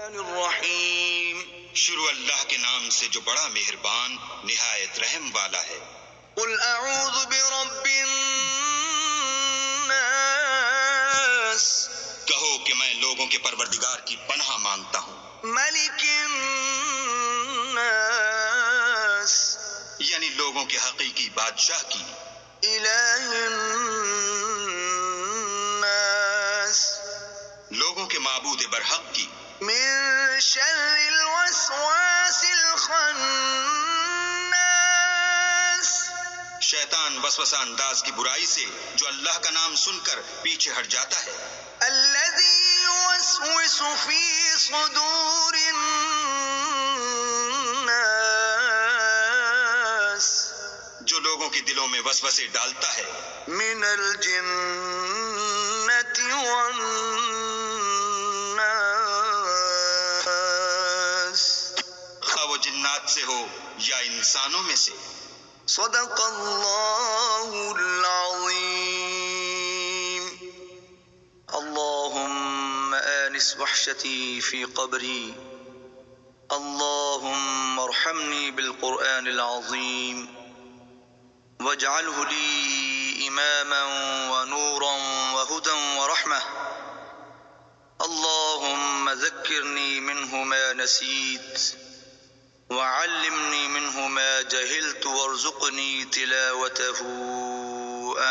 الرحیم، شروع اللہ کے نام سے جو بڑا مہربان نہایت رحم والا ہے۔ قل اعوذ برب الناس، کہو کہ میں لوگوں کے پروردگار کی پناہ مانگتا ہوں، ملک الناس، یعنی لوگوں کے حقیقی بادشاہ کی، الہ الناس، لوگوں کے معبود برحق کی، من شر الوسواس الخناس، شیطان وسوسہ انداز کی برائی سے جو اللہ کا نام سن کر پیچھے ہٹ جاتا ہے، الذي يوسوس في صدور الناس، جو لوگوں کے دلوں میں وسوسے ڈالتا ہے، من الجنة والناس، خواہ وہ جنات سے ہو یا انسانوں میں سے۔ صدق اللہ العظیم۔ اللهم آنس وحشتي في قبري، اللهم ارحمني بالقرآن العظيم، واجعله لي إماما ونورا وهدى ورحمة، اللهم ذكرني منه ما نسيت، وعلمني منه ما جهلت، وارزقني تلاوته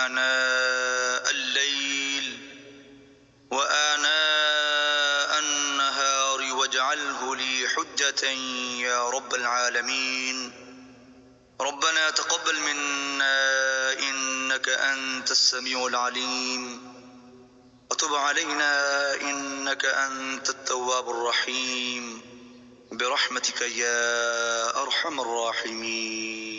آناء الليل وآناء النهار، واجعله لي حجة يا رب العالمين۔ ربنا تقبل منا إنك أنت السميع العليم، وتب علينا إنك أنت التواب الرحيم، برحمتك يا أرحم الراحمين۔